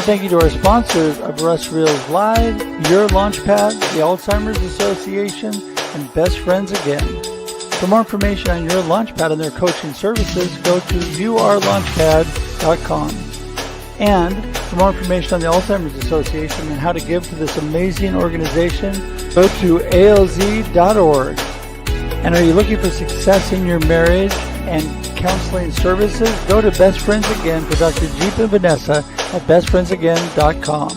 special thank you to our sponsors of Russ Reels Live, Your Launchpad, the Alzheimer's Association, and Best Friends Again. For more information on Your Launchpad and their coaching services, go to yourlaunchpad.com. And for more information on the Alzheimer's Association and how to give to this amazing organization, go to alz.org. And are you looking for success in your marriage and counseling services? Go to Best Friends Again for Dr. Jeep and Vanessa at bestfriendsagain.com.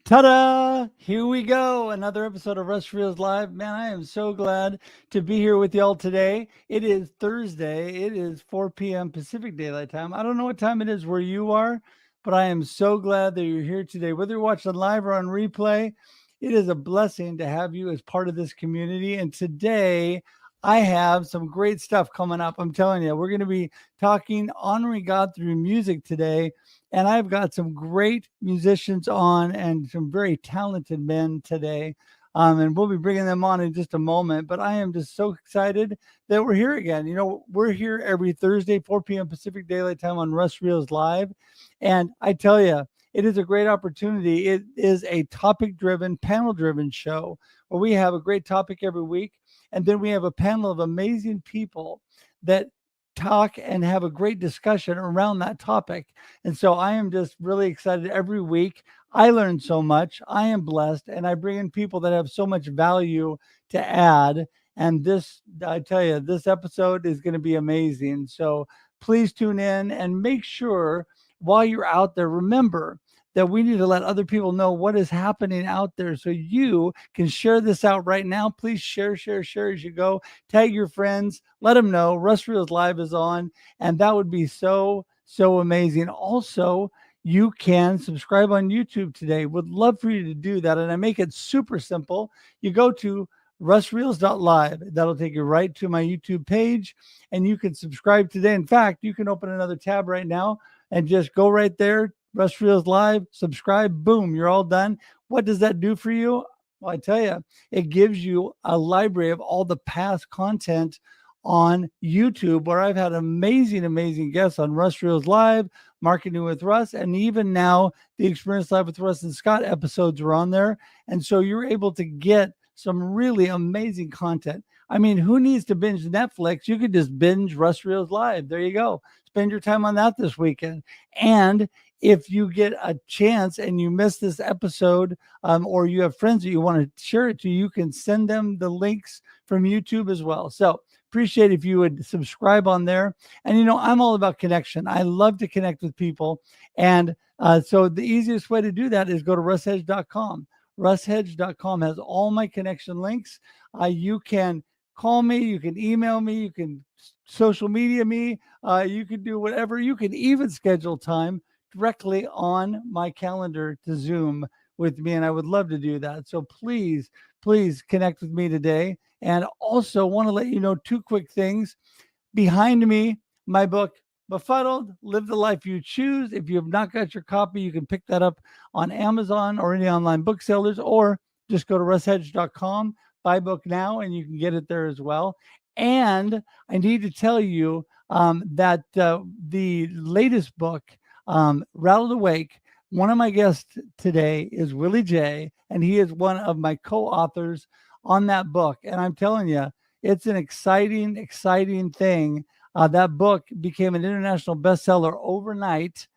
Ta-da! Here we go. Another episode of Russ Reels Live. Man, I am so glad to be here with y'all today. It is Thursday. It is 4 p.m. Pacific Daylight Time. I don't know what time it is where you are, but I am so glad that you're here today. Whether you're watching live or on replay, it is a blessing to have you as part of this community. And today, I have some great stuff coming up. I'm telling you, we're going to be talking honoring God through music today. And I've got some great musicians on and some very talented men today. And we'll be bringing them on in just a moment. But I am just so excited that we're here again. You know, we're here every Thursday, 4 p.m. Pacific Daylight Time on Russ Reels Live. And I tell you, it is a great opportunity. It is a topic-driven, panel-driven show where we have a great topic every week. And then we have a panel of amazing people that talk and have a great discussion around that topic. And so I am just really excited every week. I learn so much. I am blessed, and I bring in people that have so much value to add. And this, I tell you, this episode is going to be amazing. So please tune in and make sure while you're out there, remember that we need to let other people know what is happening out there so you can share this out right now. Please share as you go. Tag your friends. Let them know Russ Reels Live is on, and that would be so amazing. Also, you can subscribe on YouTube today. Would love for you to do that, and I make it super simple. You go to russreels.live. That'll take you right to my YouTube page, and you can subscribe today. In fact, you can open another tab right now and just go right there, Russ Reels Live, subscribe, boom, you're all done. What does that do for you? Well, I tell you, it gives you a library of all the past content on YouTube where I've had amazing guests on Russ Reels Live, Marketing with Russ, and even now the Experience Live with Russ and Scott episodes are on there. And so you're able to get some really amazing content. I mean, who needs to binge Netflix? You could just binge Russ Reels Live. There you go. Spend your time on that this weekend. And if you get a chance and you miss this episode, or you have friends that you want to share it to, you can send them the links from YouTube as well. So appreciate if you would subscribe on there. And, you know, I'm all about connection. I love to connect with people. And so the easiest way to do that is go to russhedge.com. russhedge.com has all my connection links. You can call me, you can email me, you can social media me, you can do whatever. You can even schedule time directly on my calendar to Zoom with me, and I would love to do that. So please connect with me today. And also want to let you know two quick things. Behind me, my book, Befuddled, Live the Life You Choose. If you have not got your copy, you can pick that up on Amazon or any online booksellers, or just go to russhedge.com, buy book now, and you can get it there as well. And I need to tell you that the latest book, Rattled Awake, one of my guests today is Willie J, and he is one of my co-authors on that book. And I'm telling you, it's an exciting thing. That book became an international bestseller overnight,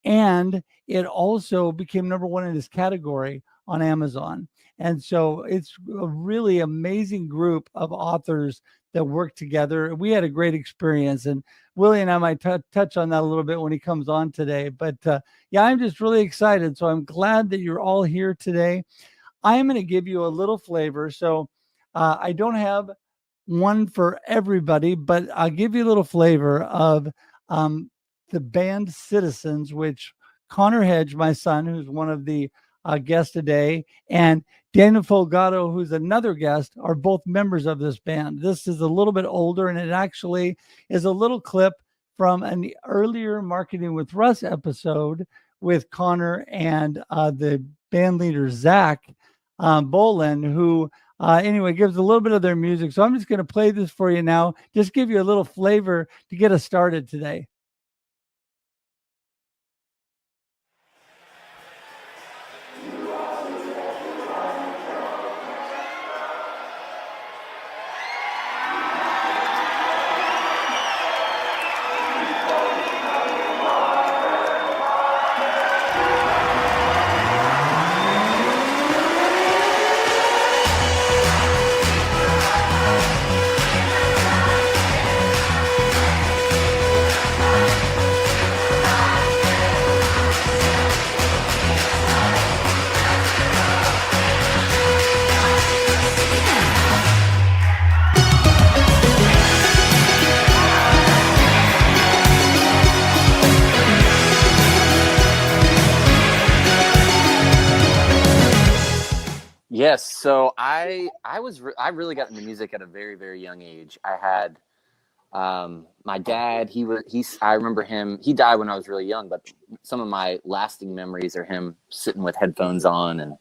and it also became number one in its category on Amazon. And so it's a really amazing group of authors that work together. We had a great experience, and Willie and I might touch on that a little bit when he comes on today. But yeah, I'm just really excited. So I'm glad that you're all here today. I am going to give you a little flavor. So I don't have one for everybody, but I'll give you a little flavor of the band Citizens, which Connor Hedge, my son, who's one of the guests today, and Daniel Folgado, who's another guest, are both members of this band. This is a little bit older, and it actually is a little clip from an earlier Marketing with Russ episode with Connor and the band leader, Zach. Bolin, who anyway gives a little bit of their music. So I'm just going to play this for you now, just give you a little flavor to get us started today. Yes, so I really got into music at a very, very young age. I had my dad. I remember him. He died when I was really young, but some of my lasting memories are him sitting with headphones on and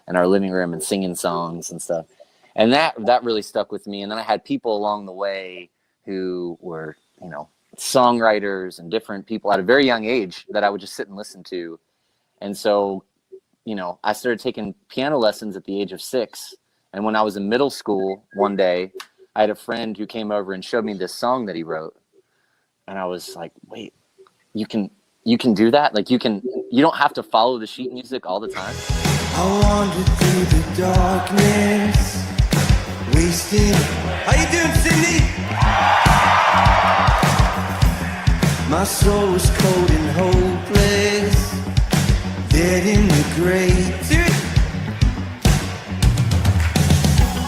in our living room and singing songs and stuff. And that really stuck with me. And then I had people along the way who were, songwriters and different people at a very young age that I would just sit and listen to. And so I started taking piano lessons at the age of 6. And when I was in middle school, one day, I had a friend who came over and showed me this song that he wrote. And I was like, wait, you can do that? Like you don't have to follow the sheet music all the time. I wandered through the darkness, wasted. How you doing, Sydney? My soul was cold and hopeless, dead in the grave.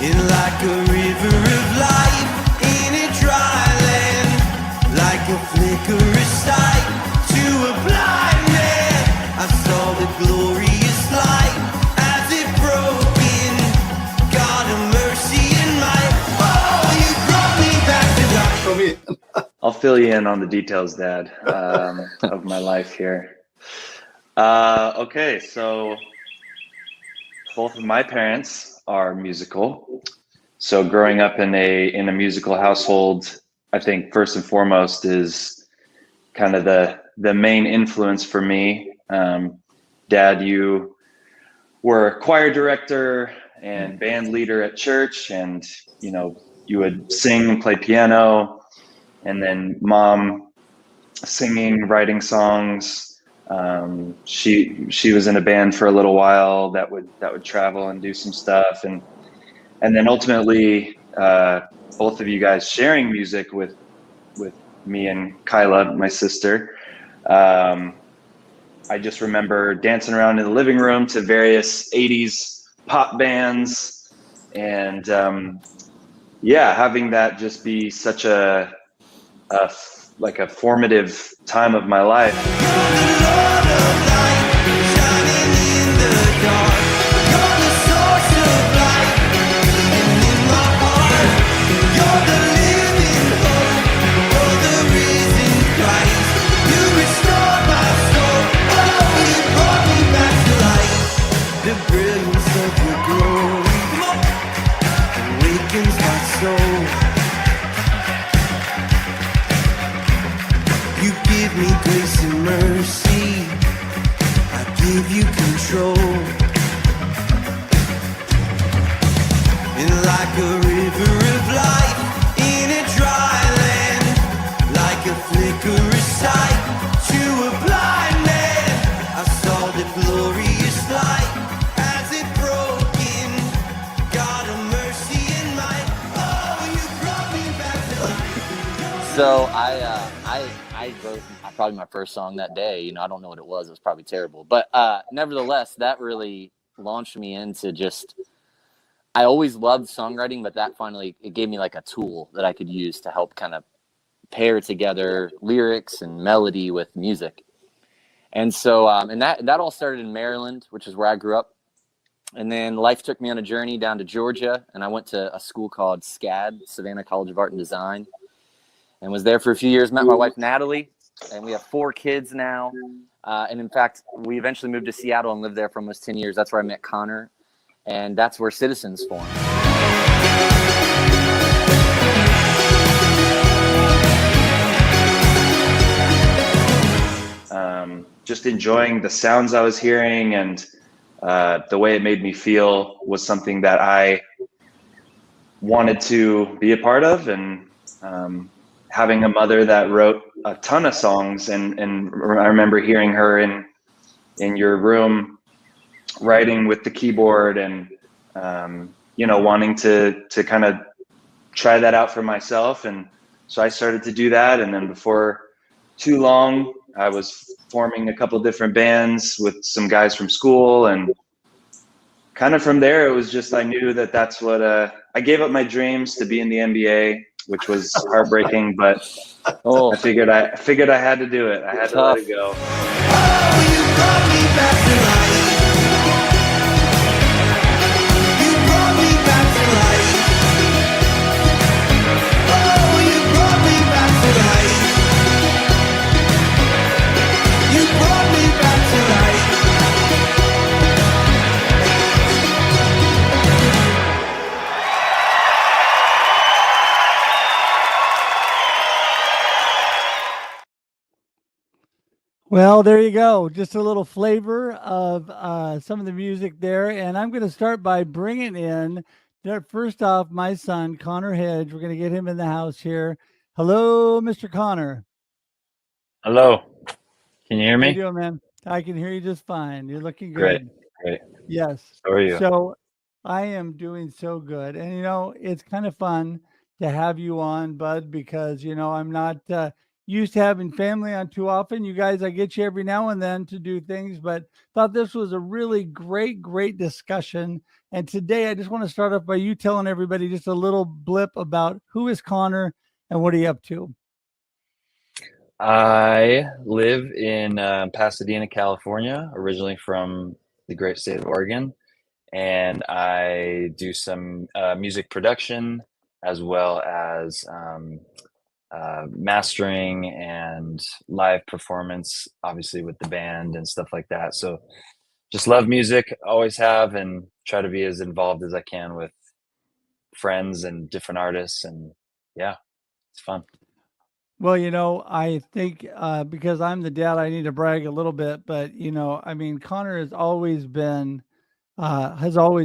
In like a river of life, in a dry land, like a flicker of sight to a blind man. I saw the glorious light as it broke in. God of mercy and might. Oh, you brought me back to life. I'll fill you in on the details, Dad, of my life here. Okay, so both of my parents are musical. So growing up in a musical household, I think first and foremost is kind of the main influence for me. Dad, you were a choir director and band leader at church, and you would sing and play piano. And then Mom singing, writing songs. She was in a band for a little while that would travel and do some stuff, and then ultimately both of you guys sharing music with me and Kyla, my sister. I just remember dancing around in the living room to various 80s pop bands, and having that just be such a formative time of my life. Me grace and mercy, I give you control. And like a river of life in a dry land, like a flicker of sight to a blind man, I saw the glorious light as it broke in. God of mercy and might, oh, you brought me back to life. So I wrote probably my first song that day. I don't know what it was. It was probably terrible. But nevertheless, that really launched me into I always loved songwriting, but that finally, it gave me like a tool that I could use to help kind of pair together lyrics and melody with music. And so, and that all started in Maryland, which is where I grew up. And then life took me on a journey down to Georgia, and I went to a school called SCAD, Savannah College of Art and Design, and was there for a few years, met my wife, Natalie, and we have 4 kids now. And in fact, we eventually moved to Seattle and lived there for almost 10 years. That's where I met Connor. and that's where Citizens formed. Just enjoying the sounds I was hearing, and the way it made me feel was something that I wanted to be a part of. And having a mother that wrote a ton of songs, and I remember hearing her in your room writing with the keyboard, and wanting to kind of try that out for myself. And so I started to do that, and then before too long I was forming a couple different bands with some guys from school, and kind of from there it was just, I knew that that's what I gave up my dreams to be in the NBA, which was heartbreaking, but I figured I had to do it. I had to let it go. Oh, you brought me back to life. You brought me back to life. Oh, you brought me back to life. You brought me back to life. Well, there you go. Just a little flavor of some of the music there. And I'm going to start by bringing in, first off, my son, Connor Hedge. We're going to get him in the house here. Hello, Mr. Connor. Hello. Can you hear How you me? doing, man? I can hear you just fine. You're looking good. Great. Yes. How are you? So I am doing so good. And, it's kind of fun to have you on, Bud, because, I'm not used to having family on too often. You guys, I get you every now and then to do things, but thought this was a really great discussion. And today I just want to start off by you telling everybody just a little blip about who is Connor and what are you up to? I live in Pasadena, California, originally from the great state of Oregon, and I do some music production as well as mastering and live performance, obviously with the band and stuff like that. So just love music, always have, and try to be as involved as I can with friends and different artists. And yeah, it's fun. Well, I think because I'm the dad, I need to brag a little bit, but Connor has always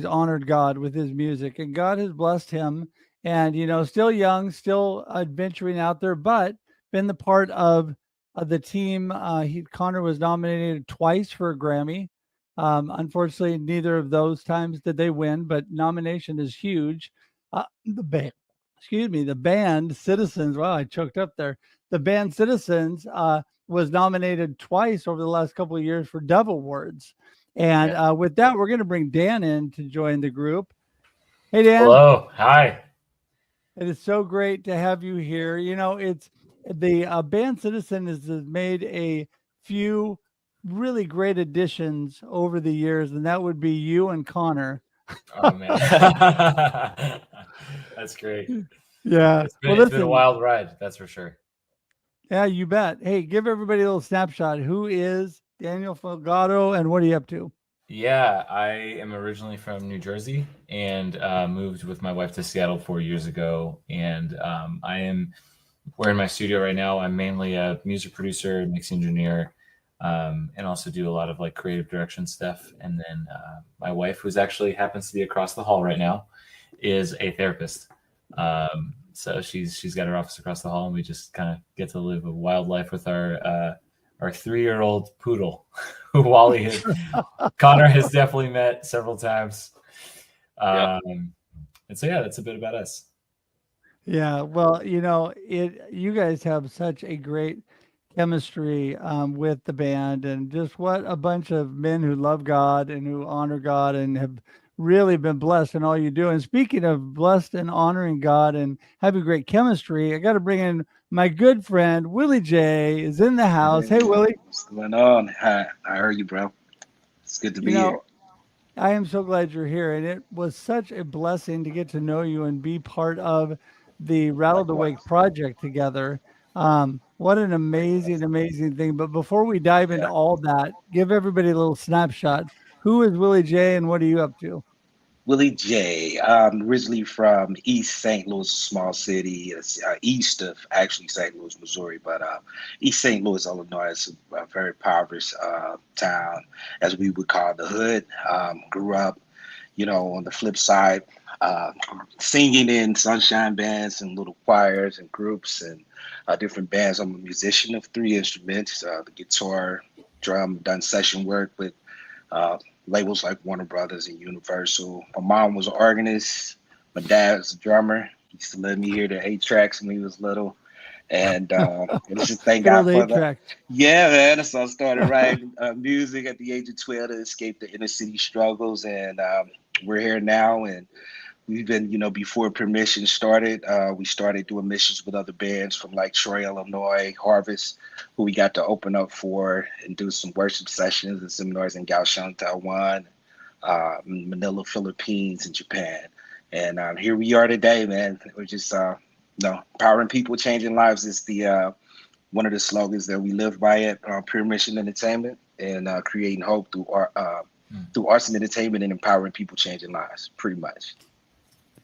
honored God with his music, and God has blessed him. And still young, still adventuring out there, but been the part of the team. Connor was nominated twice for a Grammy. Unfortunately, neither of those times did they win, but nomination is huge. The band Citizens. Wow, I choked up there. The band Citizens was nominated twice over the last couple of years for Dove Awards. And with that, we're going to bring Dan in to join the group. Hey, Dan. Hello. Hi. It is so great to have you here. It's the band Citizens has made a few really great additions over the years, and that would be you and Connor. Oh, man. That's great. Yeah. It's been a wild ride, that's for sure. Yeah, you bet. Hey, give everybody a little snapshot. Who is Daniel Folgado, and what are you up to? Yeah, I am originally from New Jersey and moved with my wife to Seattle 4 years ago. And we're in my studio right now. I'm mainly a music producer, mix engineer, and also do a lot of like creative direction stuff. And then my wife, who's actually happens to be across the hall right now, is a therapist. So she's got her office across the hall, and we just kind of get to live a wild life with our 3-year-old poodle, who Connor has definitely met several times. And so yeah, that's a bit about us. Yeah, well, you guys have such a great chemistry with the band, and just what a bunch of men who love God and who honor God and have really been blessed in all you do. And speaking of blessed and honoring God and having great chemistry, I got to bring in my good friend Willie J is in the house. Hey, Willie. What's going on? Hi, I heard you, bro. It's good to be here. I am so glad you're here, and it was such a blessing to get to know you and be part of the Rattle the Wake project together. What an amazing thing. But before we dive into all that, give everybody a little snapshot. Who is Willie J and what are you up to? Willie J. Originally from East St. Louis, a small city, east of actually St. Louis, Missouri, but East St. Louis, Illinois is a very impoverished town, as we would call the hood. Grew up, on the flip side, uh, singing in sunshine bands and little choirs and groups and different bands. I'm a musician of three instruments: the guitar, drum. Done session work with uh, labels like Warner Brothers and Universal. My mom was an organist. My dad was a drummer. He used to let me hear the 8 tracks when he was little. And let's just thank Good God old for eight that. track. Yeah, man. So I started writing music at the age of 12 to escape the inner city struggles. And we're here now. And we've been, before Permission started, we started doing missions with other bands from like Troy, Illinois, Harvest, who we got to open up for and do some worship sessions and seminars in Kaohsiung, Taiwan, Manila, Philippines, and Japan. And here we are today, man. We're just, empowering people, changing lives is the one of the slogans that we live by at Pure Mission Entertainment, and creating hope through arts and entertainment and empowering people, changing lives, pretty much.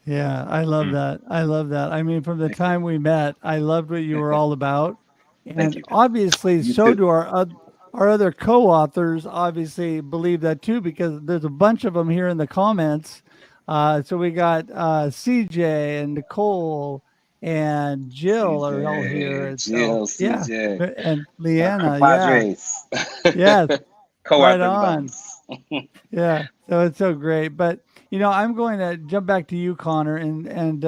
Yeah, I love that. I love that. I mean, from the Thank you. time we met, I loved what you were all about, Thank and you. obviously, You so too. do our other co-authors. Obviously, believe that too because there's a bunch of them here in the comments. So we got CJ and Nicole and Jill are all here, CJ, and so Jill, yeah, CJ, and my Leanna, yeah, compadres, yes, right co-author on. buddies. Yeah, so it's so great. But I'm going to jump back to you, Connor, and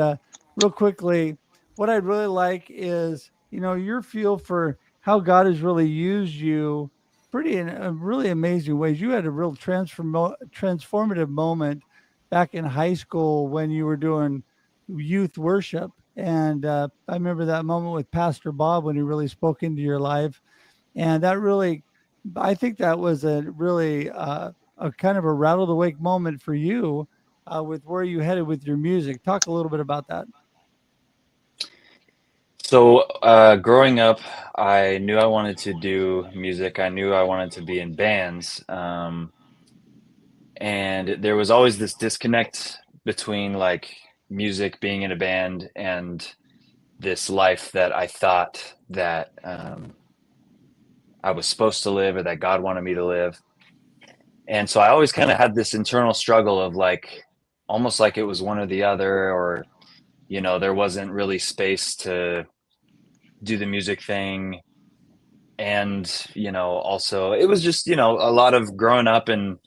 real quickly, what I'd really like is your feel for how God has really used you, pretty in really amazing ways. You had a real transformative moment back in high school when you were doing youth worship, and I remember that moment with Pastor Bob when he really spoke into your life, and that really, I think that was a really a kind of a rattle the wake moment for you with where you headed with your music. Talk a little bit about that. So, growing up, I knew I wanted to do music. I knew I wanted to be in bands. And there was always this disconnect between like music, being in a band, and this life that I thought that I was supposed to live or that God wanted me to live. And so I always kind of had this internal struggle of like almost like it was one or the other, or there wasn't really space to do the music thing. And also it was just a lot of growing up and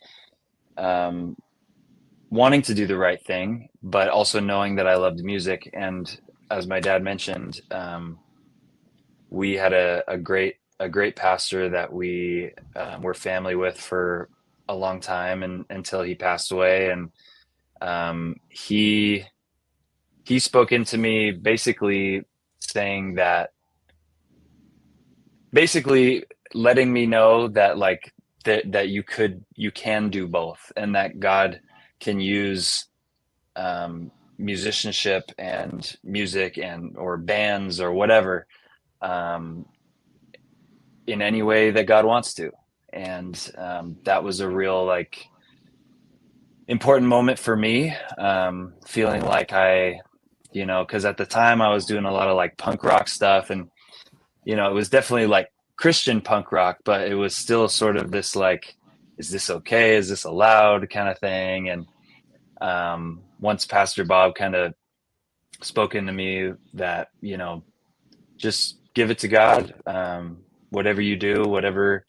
um, wanting to do the right thing, but also knowing that I loved music. And as my dad mentioned, we had a great pastor that we were family with for a long time, and until he passed away. And he spoke into me, basically saying that, basically letting me know that like that you can do both, and that God can use musicianship and music and or bands or whatever, um, in any way that God wants to. And that was a real like important moment for me, feeling like because at the time I was doing a lot of like punk rock stuff, and it was definitely like Christian punk rock, but it was still sort of this like, is this okay? Is this allowed kind of thing? And once Pastor Bob kind of spoken to me that, just give it to God. Whatever you do, whatever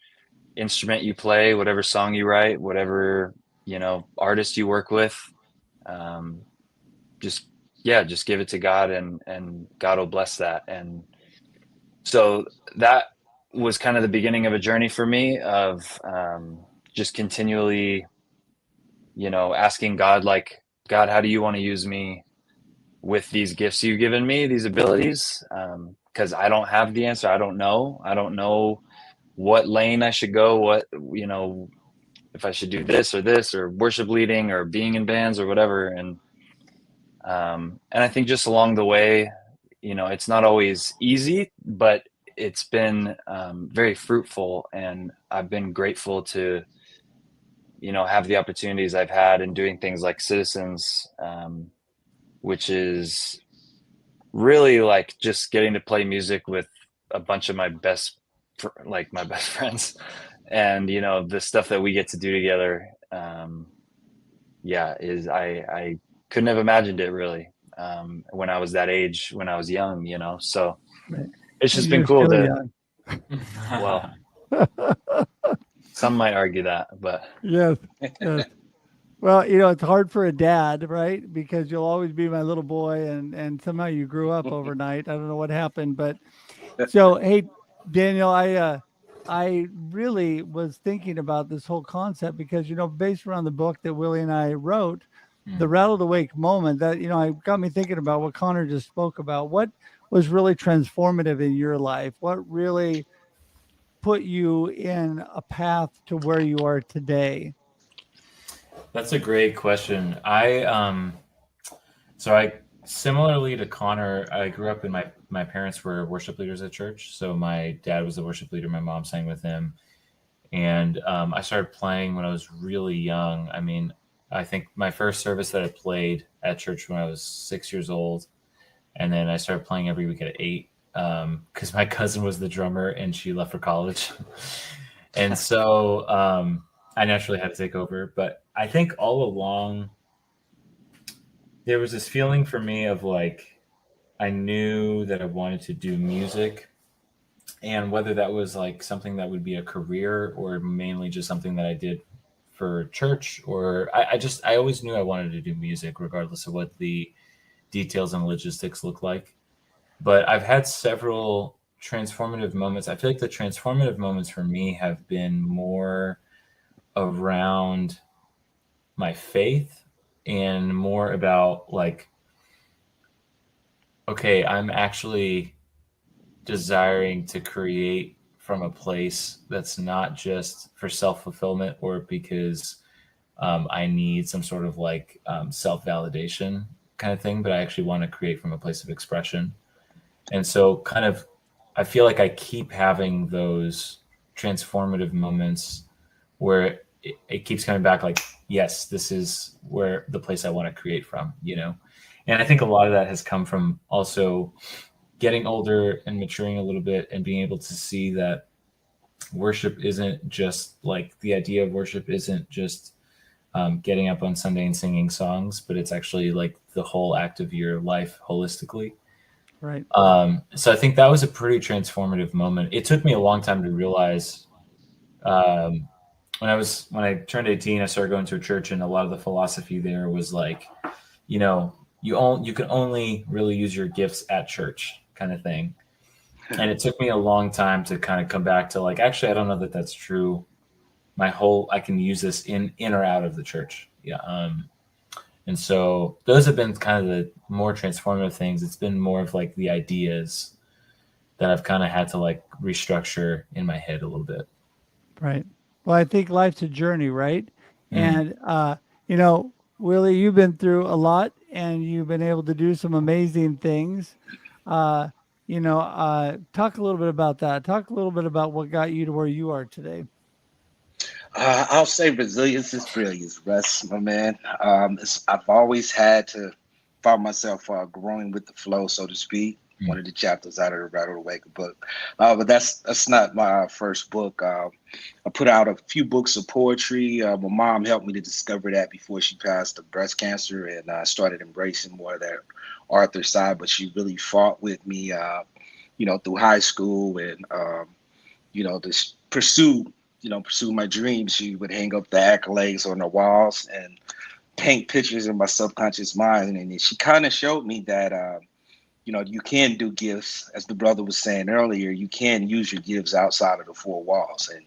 instrument you play, whatever song you write, whatever, artist you work with, um, just, yeah, just give it to God, and God will bless that. And so that was kind of the beginning of a journey for me of just continually, asking God, like, God, how do you want to use me with these gifts you've given me, these abilities? Because I don't have the answer. I don't know what lane I should go, what, if I should do this or worship leading or being in bands or whatever. And I think just along the way, it's not always easy, but it's been very fruitful, and I've been grateful to have the opportunities I've had and doing things like Citizens, which is really like just getting to play music with a bunch of my best friends, and the stuff that we get to do together. Is I couldn't have imagined it really when I was that age, when I was young, so Right. it's just And been you're cool still to, young. well, some might argue that, but Yes. Yes. Well, it's hard for a dad, right? Because you'll always be my little boy, and somehow you grew up overnight. I don't know what happened, but so hey, Daniel, I really was thinking about this whole concept because based around the book that Willie and I wrote, the Rattled Awake moment, that it got me thinking about what Connor just spoke about. What was really transformative in your life? What really put you in a path to where you are today? That's a great question. I similarly to Connor, I grew up in my parents were worship leaders at church. So my dad was the worship leader. My mom sang with him, and I started playing when I was really young. I mean, I think my first service that I played at church when I was 6 years old, and then I started playing every week at 8 because my cousin was the drummer and she left for college, and so I naturally had to take over. But I think all along there was this feeling for me of like I knew that I wanted to do music, and whether that was like something that would be a career or mainly just something that I did for church, or I always knew I wanted to do music regardless of what the details and logistics look like. But I've had several transformative moments. I feel like the transformative moments for me have been more around my faith and more about like, okay, I'm actually desiring to create from a place that's not just for self-fulfillment or because I need some sort of like self-validation kind of thing, but I actually want to create from a place of expression. And so kind of, I feel like I keep having those transformative moments where it keeps coming back like, yes, this is where the place I want to create from, And I think a lot of that has come from also getting older and maturing a little bit and being able to see that worship isn't just like the idea of worship isn't just getting up on Sunday and singing songs, but it's actually like the whole act of your life holistically. Right. So I think that was a pretty transformative moment. It took me a long time to realize when I turned 18, I started going to a church, and a lot of the philosophy there was like, you can only really use your gifts at church kind of thing. And it took me a long time to kind of come back to like, actually, I don't know that that's true. I can use this in or out of the church. Yeah. And so those have been kind of the more transformative things. It's been more of like the ideas that I've kind of had to like restructure in my head a little bit. Right. Well, I think life's a journey, right? And, Willie, you've been through a lot and you've been able to do some amazing things. Talk a little bit about that. Talk a little bit about what got you to where you are today. I'll say resilience is brilliance, Russ, my man. I've always had to find myself growing with the flow, so to speak. One of the chapters out of the Rattled Awake book. But that's not my first book. I put out a few books of poetry. My mom helped me to discover that before she passed of breast cancer, and I started embracing more of that author side. But she really fought with me, through high school and, to pursue my dreams. She would hang up the accolades on the walls and paint pictures in my subconscious mind. And she kind of showed me that, you can do gifts, as the brother was saying earlier, you can use your gifts outside of the four walls. And,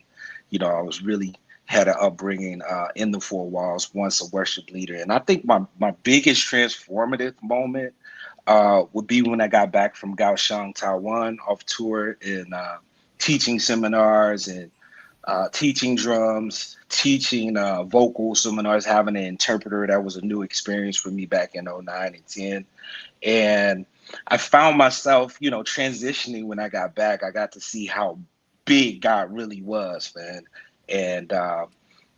I was really had an upbringing in the four walls, once a worship leader. And I think my biggest transformative moment would be when I got back from Kaohsiung, Taiwan, off tour and teaching seminars and teaching drums, teaching vocal seminars, having an interpreter. That was a new experience for me back in 2009 and 10. And I found myself, transitioning when I got back. I got to see how big God really was, man. And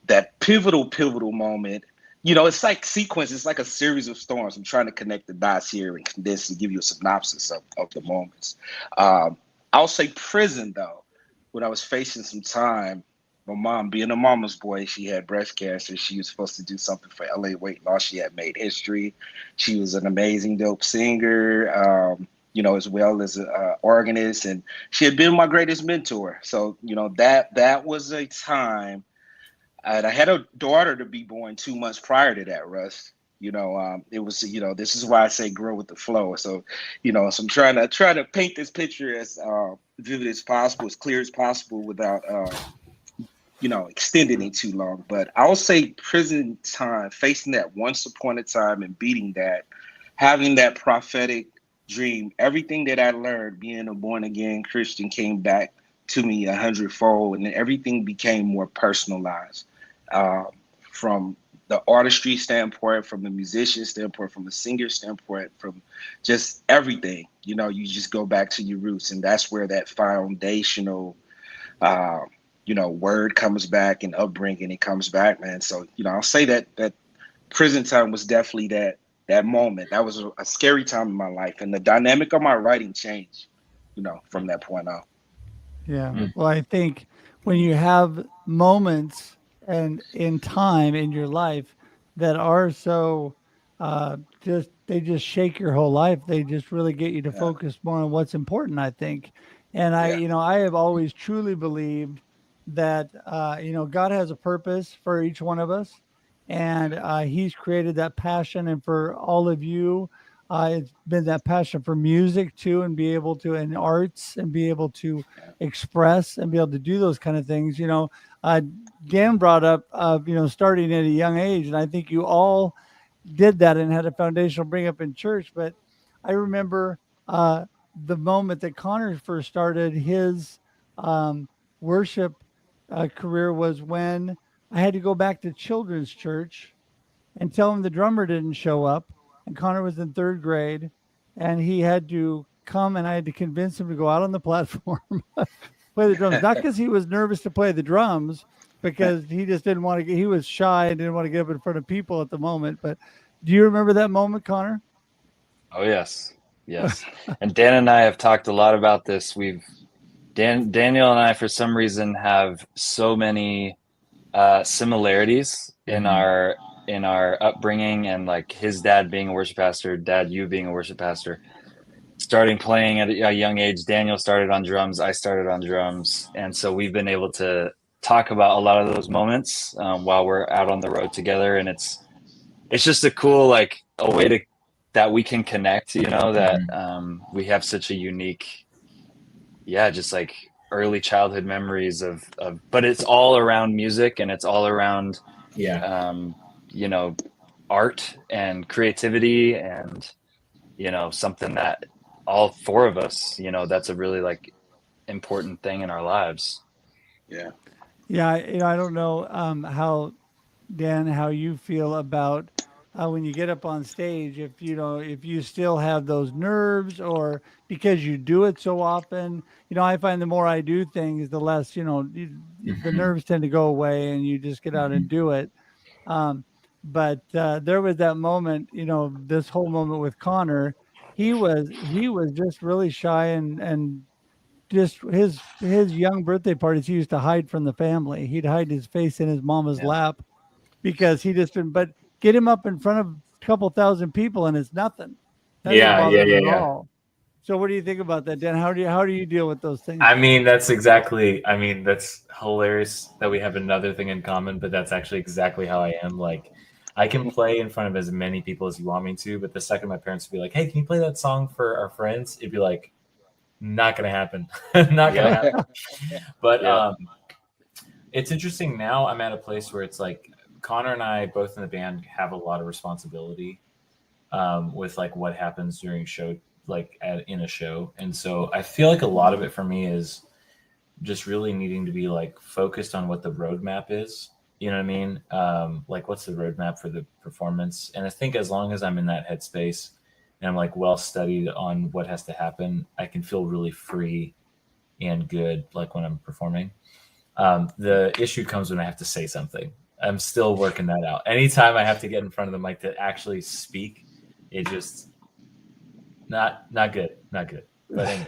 that pivotal moment. You know, it's like sequence. It's like a series of storms. I'm trying to connect the dots here and condense and give you a synopsis of the moments. I'll say prison, though. When I was facing some time, my mom, being a mama's boy, she had breast cancer. She was supposed to do something for LA Weight Loss. She had made history. She was an amazing, dope singer, you know, as well as an organist. And she had been my greatest mentor. So, you know, that was a time. And I had a daughter to be born 2 months prior to that, Russ. You know, it was, you know, this is why I say grow with the flow. So, you know, so I'm trying to paint this picture as vivid as possible, as clear as possible, without, you know, extending it too long. But I'll say prison time, facing that once upon a time and beating that, having that prophetic dream, everything that I learned being a born again Christian came back to me 100-fold, and everything became more personalized. From the artistry standpoint, from the musician standpoint, from the singer standpoint, from just everything, you know, you just go back to your roots, and that's where that foundational, you know, word comes back, and upbringing, it comes back, man. So, you know, I'll say that prison time was definitely that moment. That was a scary time in my life, and the dynamic of my writing changed, you know, from that point on. Yeah. Well, I think when you have moments and in time in your life that are so they just shake your whole life. They just really get you to Yeah. focus more on what's important, I think. And Yeah. you know, I have always truly believed that you know, God has a purpose for each one of us, and He's created that passion. And for all of you, it's been that passion for music too, and be able to, and arts, and be able to express and be able to do those kind of things. You know, Dan brought up, you know, starting at a young age, and I think you all did that and had a foundational bring up in church. But I remember the moment that Connor first started his worship career was when I had to go back to children's church and tell him the drummer didn't show up. And Connor was in third grade, and he had to come, and I had to convince him to go out on the platform, play the drums. Not because he was nervous to play the drums, because he just didn't want to get, he was shy and didn't want to get up in front of people at the moment. But do you remember that moment, Connor? Oh yes. And Dan and I have talked a lot about this. Daniel and I, for some reason, have so many similarities in our upbringing, and like his dad being a worship pastor, dad, you being a worship pastor, starting playing at a young age. Daniel started on drums, I started on drums, and so we've been able to talk about a lot of those moments while we're out on the road together. And it's just a cool, like, a way to that we can connect, you know, that we have such a unique, just like early childhood memories of but it's all around music, and it's all around you know, art and creativity, and you know, something that all four of us, you know, that's a really like important thing in our lives. Yeah. Yeah, you know, I don't know how, Dan, how you feel about when you get up on stage, if you know, if you still have those nerves, or because you do it so often. You know, I find the more I do things, the less, you know, the nerves tend to go away, and you just get out and do it. Um, but there was that moment, you know, this whole moment with Connor. He was just really shy, and just his young birthday parties, he used to hide from the family. He'd hide his face in his mama's lap, because he just didn't. But get him up in front of a couple thousand people, and it's nothing. That didn't bother him at all. So what do you think about that, Dan? How do you deal with those things? I mean, that's hilarious that we have another thing in common, but that's actually exactly how I am. Like, I can play in front of as many people as you want me to, but the second my parents would be like, "Hey, can you play that song for our friends?" It'd be like, not gonna happen. Not gonna happen. But it's interesting now. I'm at a place where it's like Connor and I both in the band have a lot of responsibility with like what happens during show, like in a show. And so I feel like a lot of it for me is just really needing to be like focused on what the roadmap is. You know what I mean? Like, what's the roadmap for the performance? And I think as long as I'm in that headspace and I'm like well studied on what has to happen, I can feel really free and good, like when I'm performing. The issue comes when I have to say something. I'm still working that out. Anytime I have to get in front of the mic to actually speak, it just not good. But anyway,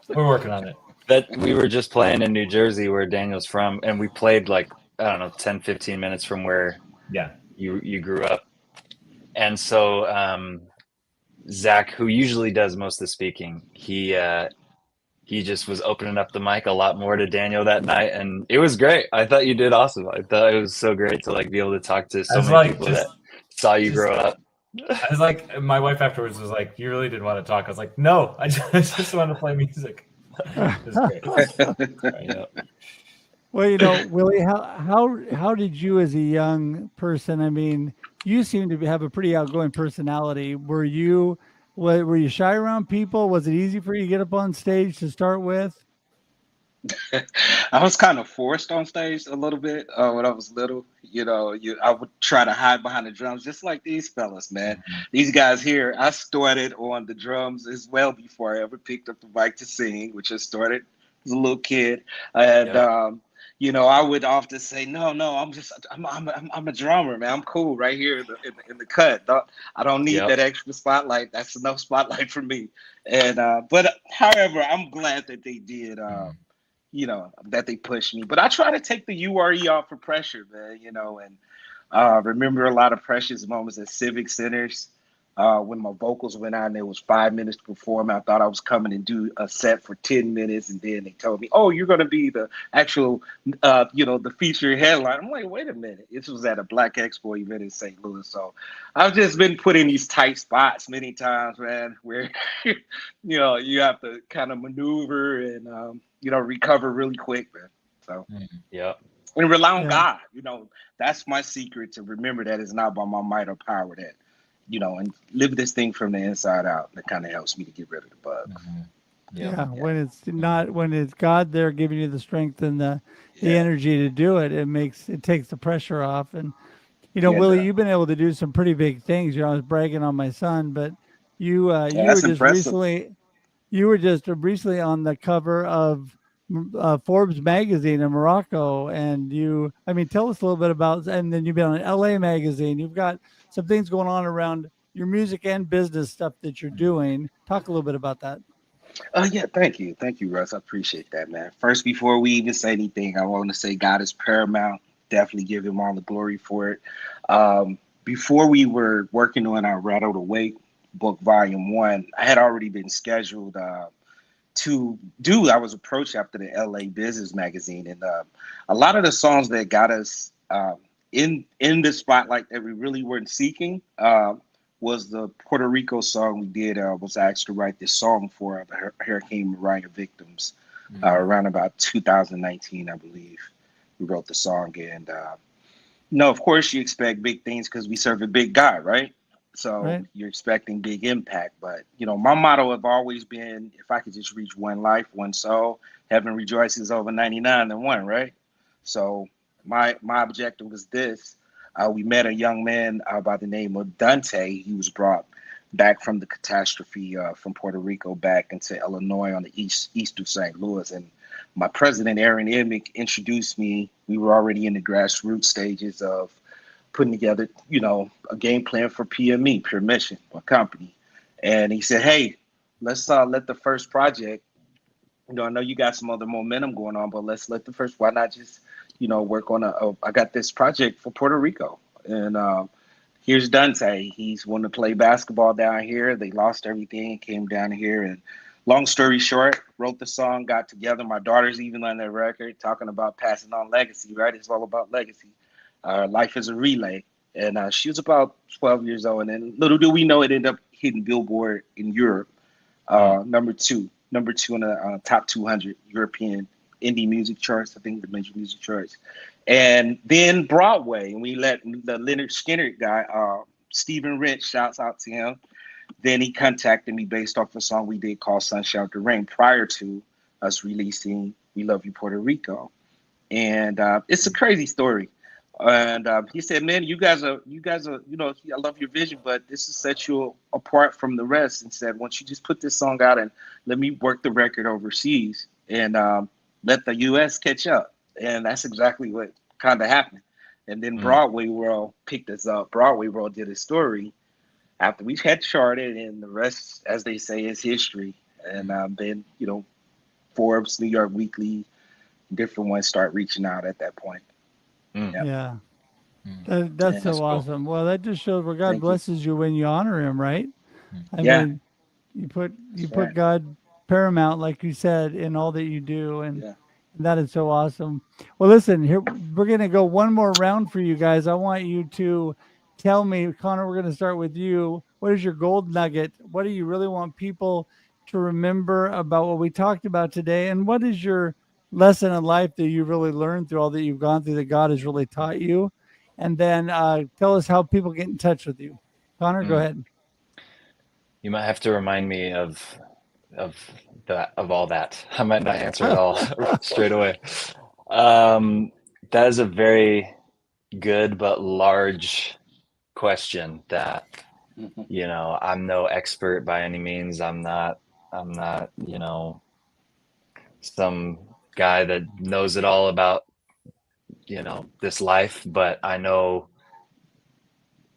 we're working on it. That we were just playing in New Jersey where Daniel's from, and we played like, I don't know, 10, 15 minutes from where you grew up. And so Zach, who usually does most of the speaking, he just was opening up the mic a lot more to Daniel that night, and it was great. I thought you did awesome. I thought it was so great to like be able to talk to so many people that saw you grow up. I was like, my wife afterwards was like, "You really didn't want to talk." I was like, "No, I just want to play music." It was great. Well, Willie, how did you as a young person? I mean, you seem to have a pretty outgoing personality. Were you shy around people? Was it easy for you to get up on stage to start with? I was kind of forced on stage a little bit when I was little. I would try to hide behind the drums, just like these fellas, man. These guys here, I started on the drums as well before I ever picked up the mic to sing, which I started as a little kid. And I would often say, no, I'm a drummer, man. I'm cool right here in the cut. I don't need that extra spotlight. That's enough spotlight for me. And but however, I'm glad that they did. That they pushed me. But I try to take the URE off for pressure, man, and remember a lot of precious moments at civic centers when my vocals went out and it was 5 minutes to perform. I thought I was coming and do a set for 10 minutes, and then they told me, "Oh, you're going to be the actual, the feature headline." I'm like, wait a minute. This was at a Black Expo event in St. Louis. So I've just been put in these tight spots many times, man, where, you have to kind of maneuver and, recover really quick, man. So, and rely on God. That's my secret, to remember that it's not by my might or power, that, and live this thing from the inside out. That kind of helps me to get rid of the bug. When it's God there giving you the strength and the energy to do it, it takes the pressure off. And, Willie, you've been able to do some pretty big things. I was bragging on my son, but you were just recently on the cover of Forbes magazine in Morocco, and tell us a little bit about, and then you've been on LA magazine. You've got some things going on around your music and business stuff that you're doing. Talk a little bit about that. Thank you, Russ. I appreciate that, man. First, before we even say anything, I want to say God is paramount. Definitely give him all the glory for it. Before we were working on our Rattle to Wake book, volume 1, I had already been scheduled to do. I was approached after the LA Business magazine, and a lot of the songs that got us in the spotlight that we really weren't seeking was the Puerto Rico song we did. Was asked to write this song for the Hurricane Maria victims around about 2019, I believe. We wrote the song, and of course you expect big things because we serve a big God, right? So you're expecting big impact. But, my motto have always been, if I could just reach one life, one soul, heaven rejoices over 99 than one, right? So my objective was this. We met a young man by the name of Dante. He was brought back from the catastrophe from Puerto Rico back into Illinois on the east of St. Louis. And my president, Aaron Emick, introduced me. We were already in the grassroots stages of putting together, a game plan for PME, Pure Mission, a company. And he said, hey, let's let the first project, I know you got some other momentum going on, but let's let the first, why not just, work on I got this project for Puerto Rico. And here's Dante. He's wanting to play basketball down here. They lost everything, came down here. And long story short, wrote the song, got together. My daughter's even on that record, talking about passing on legacy, right? It's all about legacy. Life is a relay. And she was about 12 years old. And then little do we know, it ended up hitting Billboard in Europe, number two in the top 200 European indie music charts, I think the major music charts. And then Broadway, and we let the Leonard Skinner guy, Stephen Rich, shouts out to him. Then he contacted me based off a song we did called Sunshine Out the Rain prior to us releasing We Love You, Puerto Rico. And it's a crazy story. And he said, man, you guys are, I love your vision, but this will set you apart from the rest. And said, once you just put this song out and let me work the record overseas and let the US catch up. And that's exactly what kind of happened. And then Broadway World picked us up. Broadway World did a story after we had charted, and the rest, as they say, is history. And then, you know, Forbes, New York Weekly, different ones start reaching out at that point. Yeah. That's so awesome. Well, that just shows where God blesses you when you honor him, right? I mean, you put God paramount, like you said, in all that you do, and that is so awesome. Well, listen, here we're gonna go one more round for you guys. I want you to tell me, Connor. We're gonna start with you. What is your gold nugget? What do you really want people to remember about what we talked about today? And what is your lesson in life that you really learned through all that you've gone through that God has really taught you? And then tell us how people get in touch with you. Connor, go ahead. You might have to remind me of all that. I might not answer it all straight away. That is a very good but large question that, you know, I'm no expert by any means. I'm not, you know, some guy that knows it all about, you know, this life, but I know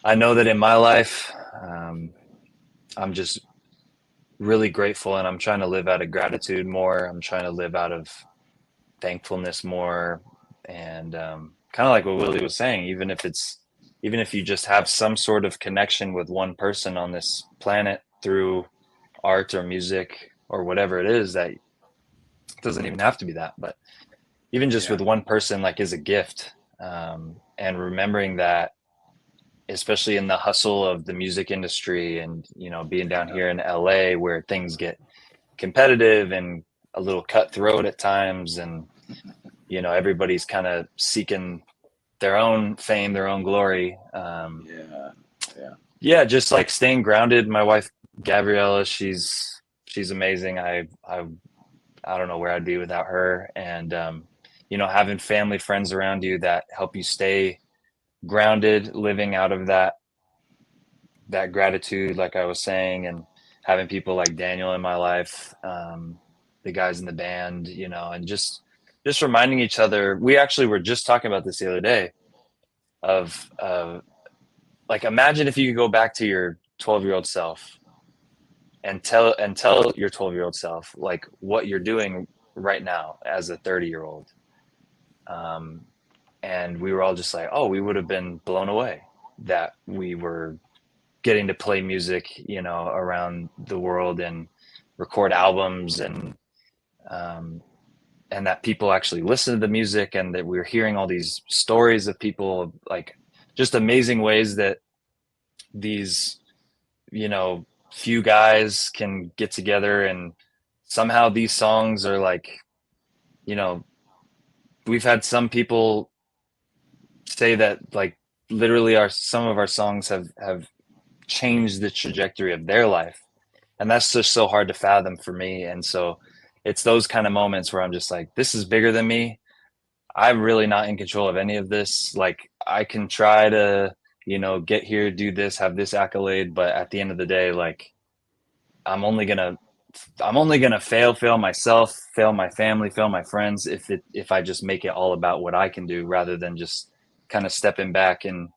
that in my life, I'm just really grateful, and I'm trying to live out of gratitude more. I'm trying to live out of thankfulness more. And kind of like what Willie was saying, even if you just have some sort of connection with one person on this planet through art or music or whatever it is, that doesn't even have to be that, but even just with one person, like, is a gift. And remembering that, especially in the hustle of the music industry, and, you know, being down here in LA where things get competitive and a little cutthroat at times, and, you know, everybody's kind of seeking their own fame, their own glory. Just like staying grounded. My wife Gabriella, she's amazing. I don't know where I'd be without her. And you know, having family, friends around you that help you stay grounded, living out of that gratitude, like I was saying, and having people like Daniel in my life, the guys in the band, you know, and just reminding each other. We actually were just talking about this the other day of like, imagine if you could go back to your 12-year-old self and tell your 12-year-old self like what you're doing right now as a 30-year-old. And we were all just like, oh, we would have been blown away that we were getting to play music, you know, around the world and record albums, and that people actually listen to the music, and that we're hearing all these stories of people, like, just amazing ways that these, you know, few guys can get together, and somehow these songs are like, you know, we've had some people say that, like, literally some of our songs have changed the trajectory of their life, and that's just so hard to fathom for me. And so it's those kind of moments where I'm just like, this is bigger than me. I'm really not in control of any of this. Like, I can try to, you know, get here, do this, have this accolade, but at the end of the day, like, I'm only gonna fail myself, fail my family, fail my friends if I just make it all about what I can do, rather than just kind of stepping back and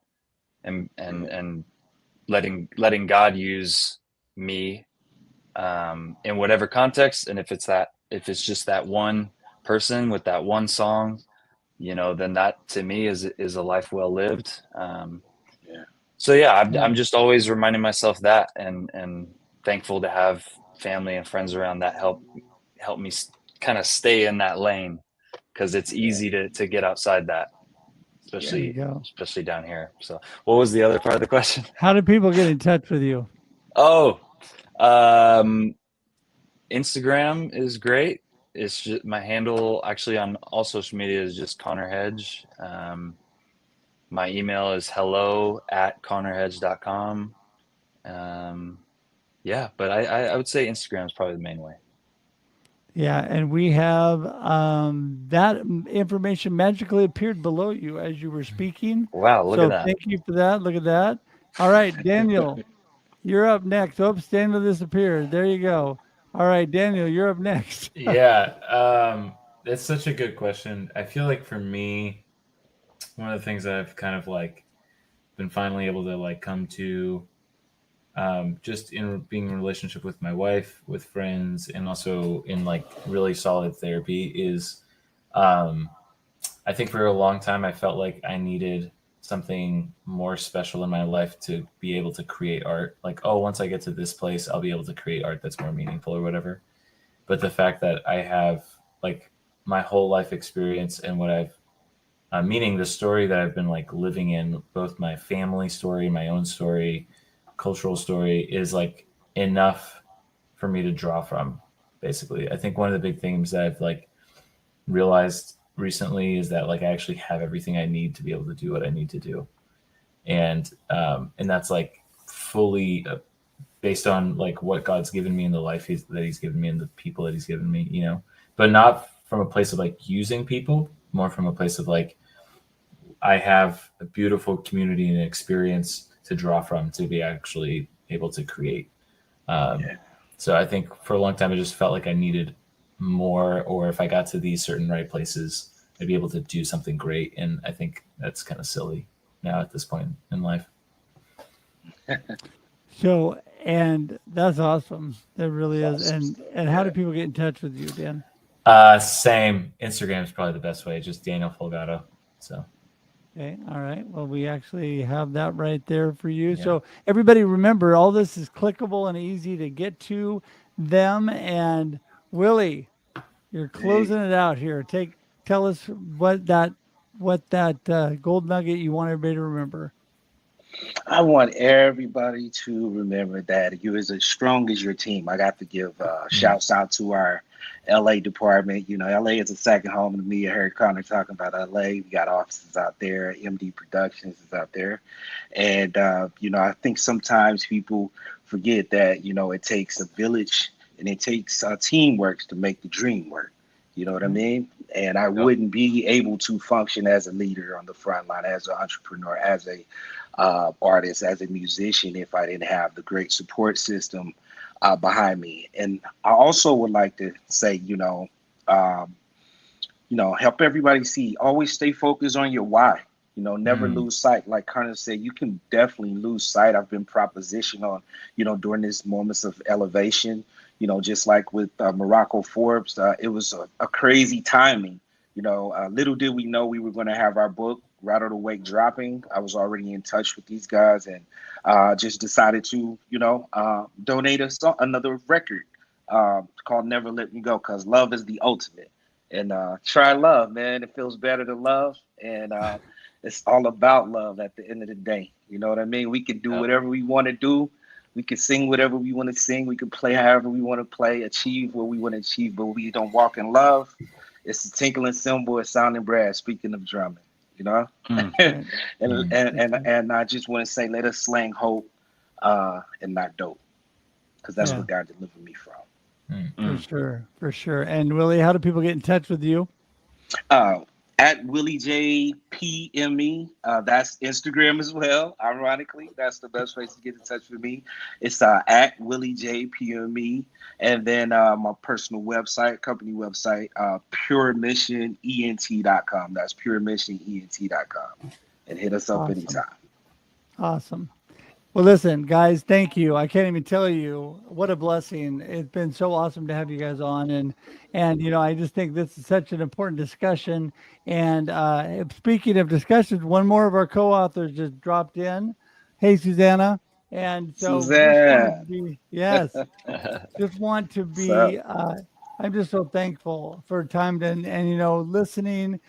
letting God use me in whatever context. And if it's just that one person with that one song, you know, then that to me is a life well lived. So I'm just always reminding myself that, and thankful to have family and friends around that help me kind of stay in that lane, because it's easy to get outside that, especially down here. So what was the other part of the question? How do people get in touch with you? Instagram is great. It's just my handle actually on all social media is just Connor Hedge. My email is hello@connorhedge.com. But I would say Instagram is probably the main way. Yeah, and we have that information magically appeared below you as you were speaking. Wow, look at that. Thank you for that. Look at that. All right, Daniel, you're up next. Oops, Daniel disappeared. There you go. All right, Daniel, you're up next. Yeah, that's such a good question. I feel like for me, one of the things that I've kind of like been finally able to like come to, just in being in a relationship with my wife, with friends, and also in like really solid therapy is, I think for a long time I felt like I needed something more special in my life to be able to create art. Like, oh, once I get to this place, I'll be able to create art that's more meaningful or whatever. But the fact that I have like my whole life experience and what I've, meaning the story that I've been like living in, both my family story, my own story, cultural story, is like enough for me to draw from. Basically, I think one of the big things that I've like realized recently is that like I actually have everything I need to be able to do what I need to do, and that's like fully based on like what God's given me in the life that He's given me and the people that He's given me, you know, but not from a place of like using people, more from a place of like I have a beautiful community and experience to draw from to be actually able to create. Yeah. So I think for a long time, I just felt like I needed more, or if I got to these certain right places, I'd be able to do something great. And I think that's kind of silly now at this point in life. So, and that's awesome. That really is. And how do people get in touch with you, Dan? Same. Instagram is probably the best way. Just Daniel Folgado. So. Okay. All right. Well, we actually have that right there for you. Yeah. So everybody remember, all this is clickable and easy to get to them. And Willie, you're closing it out here. Tell us what that gold nugget you want everybody to remember. I want everybody to remember that you're as strong as your team. I got to give shouts out to our LA department. You know, LA is a second home to me. I heard Connor talking about LA. We got offices out there. MD Productions is out there. And, you know, I think sometimes people forget that, you know, it takes a village and it takes teamwork to make the dream work. You know what I mean? And I wouldn't be able to function as a leader on the front line, as an entrepreneur, as a artist, as a musician, if I didn't have the great support system behind me. And I also would like to say, help everybody see, always stay focused on your why. You know, never lose sight. Like Connor said, you can definitely lose sight. I've been propositioned on, during these moments of elevation, just like with Morocco Forbes, it was a crazy timing. Little did we know we were going to have our book, Rattle the Wake, dropping. I was already in touch with these guys and just decided to, donate another record called Never Let Me Go, because love is the ultimate. And try love, man. It feels better to love. And it's all about love at the end of the day. You know what I mean? We can do whatever we want to do. We can sing whatever we want to sing. We can play however we want to play, achieve what we want to achieve. But we don't walk in love. It's a tinkling cymbal, a sounding brass, speaking of drumming, and I just want to say, let us slang hope and not dope, because that's what God delivered me from. For sure. And Willie, how do people get in touch with you? At Willie J PME. That's Instagram as well. Ironically, that's the best place to get in touch with me. It's at Willie J PME. And then my personal website, company website, puremissionent.com. That's puremissionent.com. And hit us up anytime. Awesome. Well, listen, guys, thank you. I can't even tell you what a blessing. It's been so awesome to have you guys on. And I just think this is such an important discussion. And speaking of discussions, one more of our co-authors just dropped in. Hey, Susanna. And so just want to be, I'm just so thankful for time and listening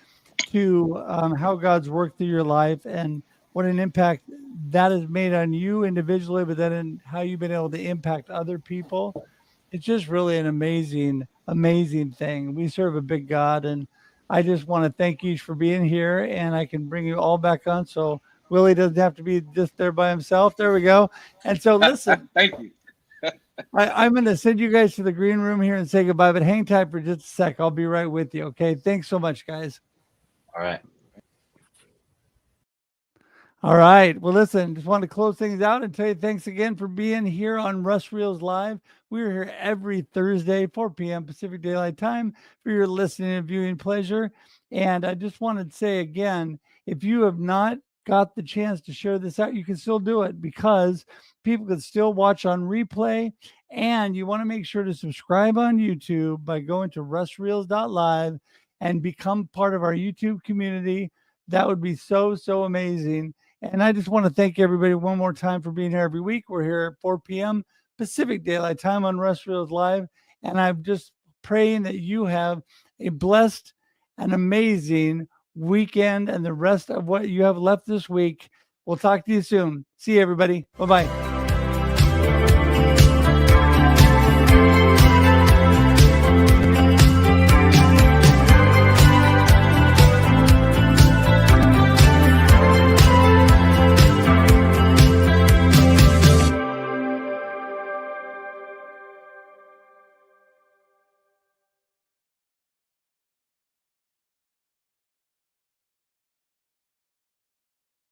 to how God's worked through your life and what an impact that has made on you individually, but then in how you've been able to impact other people. It's just really an amazing, amazing thing. We serve a big God, and I just want to thank you for being here, and I can bring you all back on so Willie doesn't have to be just there by himself. There we go. And so listen. Thank you. I'm going to send you guys to the green room here and say goodbye, but hang tight for just a sec. I'll be right with you. Okay. Thanks so much, guys. All right. All right. Well, listen, just want to close things out and tell you thanks again for being here on Russ Reels Live. We're here every Thursday, 4 p.m. Pacific Daylight Time for your listening and viewing pleasure. And I just wanted to say again, if you have not got the chance to share this out, you can still do it because people can still watch on replay. And you want to make sure to subscribe on YouTube by going to russreels.live and become part of our YouTube community. That would be so, so amazing. And I just want to thank everybody one more time for being here every week. We're here at 4 p.m. Pacific Daylight Time on Russ Reels Live. And I'm just praying that you have a blessed and amazing weekend and the rest of what you have left this week. We'll talk to you soon. See you, everybody. Bye-bye.